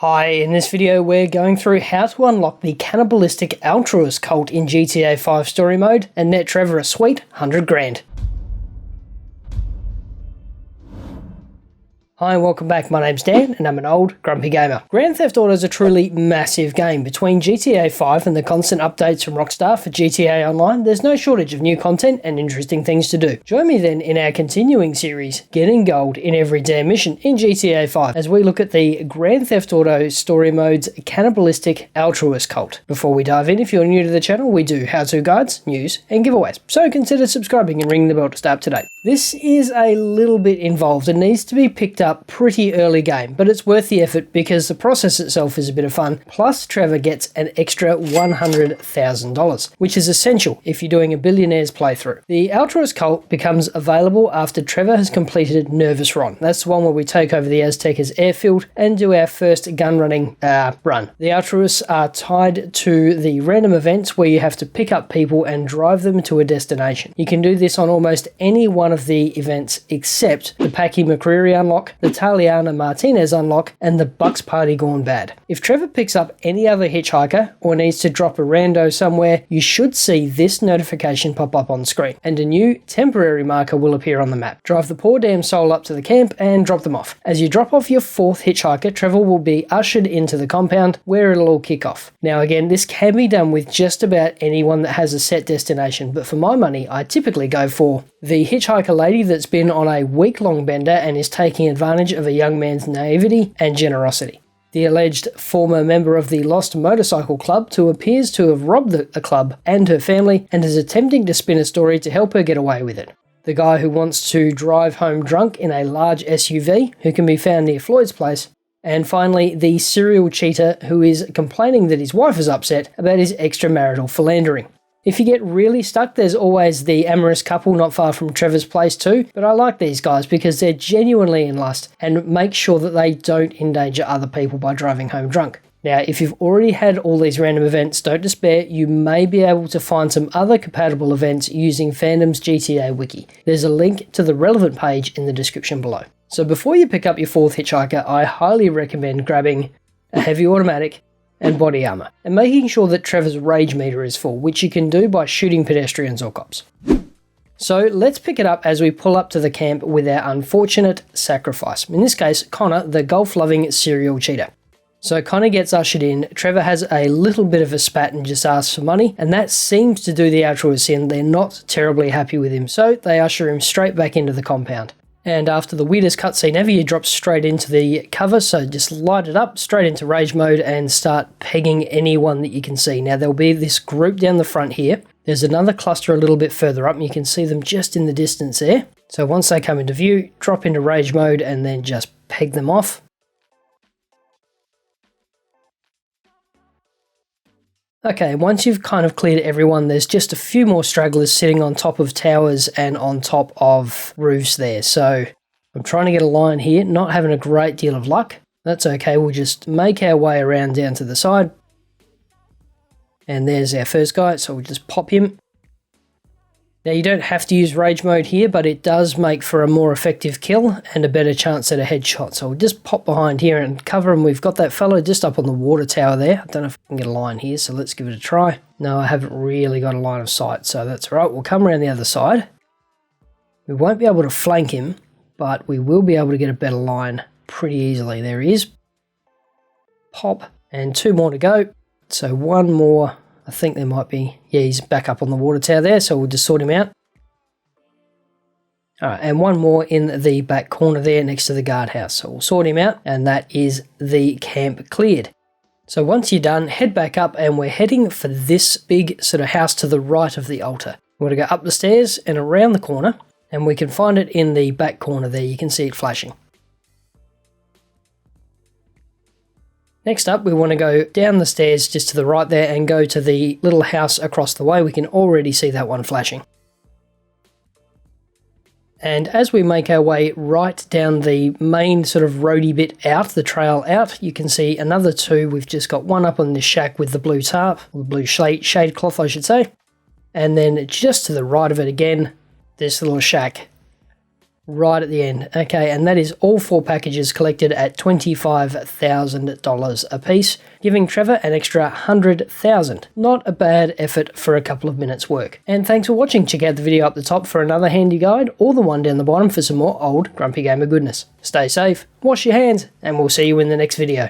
Hi, in this video we're going through how to unlock the cannibalistic Altruist Cult in GTA 5 story mode and net Trevor a sweet 100 grand. Hi and welcome back, my name's Dan and I'm an old grumpy gamer. Grand Theft Auto is a truly massive game. Between GTA 5 and the constant updates from Rockstar for GTA Online, there's no shortage of new content and interesting things to do. Join me then in our continuing series, Getting Gold in Every Damn Mission in GTA 5, as we look at the Grand Theft Auto story mode's cannibalistic Altruist Cult. Before we dive in, if you're new to the channel, we do how-to guides, news and giveaways, so consider subscribing and ringing the bell to stay up to date. This is a little bit involved and needs to be picked up pretty early game, but it's worth the effort because the process itself is a bit of fun, plus Trevor gets an extra $100,000, which is essential if you're doing a billionaire's playthrough. The Altruist Cult becomes available after Trevor has completed Nervous Ron. That's the one where we take over the Aztecas airfield and do our first gun running run. The Altruists are tied to the random events where you have to pick up people and drive them to a destination. You can do this on almost any one of the events except the Packy McCreary unlock, the Taliana Martinez unlock, and the Bucks Party Gone Bad. If Trevor picks up any other hitchhiker or needs to drop a rando somewhere, you should see this notification pop up on screen, and a new temporary marker will appear on the map. Drive the poor damn soul up to the camp and drop them off. As you drop off your fourth hitchhiker, Trevor will be ushered into the compound where it'll all kick off. Now again, this can be done with just about anyone that has a set destination, but for my money, I typically go for the hitchhiker lady that's been on a week-long bender and is taking advantage of a young man's naivety and generosity. The alleged former member of the Lost Motorcycle Club who appears to have robbed the club and her family and is attempting to spin a story to help her get away with it. The guy who wants to drive home drunk in a large SUV who can be found near Floyd's place. And finally, the serial cheater who is complaining that his wife is upset about his extramarital philandering. If you get really stuck, there's always the amorous couple not far from Trevor's place too, but I like these guys because they're genuinely in lust and make sure that they don't endanger other people by driving home drunk. Now, if you've already had all these random events, don't despair, you may be able to find some other compatible events using Fandom's GTA wiki. There's a link to the relevant page in the description below. So before you pick up your fourth hitchhiker, I highly recommend grabbing a heavy automatic and body armor, and making sure that Trevor's rage meter is full, which you can do by shooting pedestrians or cops. So let's pick it up as we pull up to the camp with our unfortunate sacrifice. In this case, Connor, the golf-loving serial cheater. So Connor gets ushered in, Trevor has a little bit of a spat and just asks for money, and that seems to do the Altruists in. They're not terribly happy with him, so they usher him straight back into the compound. And after the weirdest cutscene ever, you drop straight into the cover, so just light it up, straight into rage mode and start pegging anyone that you can see. Now there'll be this group down the front here. There's another cluster a little bit further up and you can see them just in the distance there. So once they come into view, drop into rage mode and then just peg them off. Okay, once you've kind of cleared everyone, there's just a few more stragglers sitting on top of towers and on top of roofs there. So I'm trying to get a line here, not having a great deal of luck. That's okay, we'll just make our way around down to the side. And there's our first guy, so we'll just pop him. Now you don't have to use rage mode here, but it does make for a more effective kill and a better chance at a headshot. So we'll just pop behind here and cover him. We've got that fellow just up on the water tower there. I don't know if I can get a line here, so let's give it a try. No, I haven't really got a line of sight, so that's all right. We'll come around the other side. We won't be able to flank him, but we will be able to get a better line pretty easily. There he is. Pop, and two more to go. So one more. I think there might be, yeah, he's back up on the water tower there, so we'll just sort him out. All right, and one more in the back corner there next to the guardhouse. So we'll sort him out, and that is the camp cleared. So once you're done, head back up, and we're heading for this big sort of house to the right of the altar. We're going to go up the stairs and around the corner, and we can find it in the back corner there. You can see it flashing. Next up, we want to go down the stairs just to the right there and go to the little house across the way. We can already see that one flashing. And as we make our way right down the main sort of roady bit out, the trail out, you can see another two. We've just got one up on this shack with the blue tarp, or the blue shade cloth, I should say. And then just to the right of it again, this little shack right at the end. Okay, and that is all 4 packages collected at $25,000 a piece, giving Trevor an extra $100,000. Not a bad effort for a couple of minutes work. And thanks for watching. Check out the video up the top for another handy guide, or the one down the bottom for some more old Grumpy Gamer goodness. Stay safe, wash your hands, and we'll see you in the next video.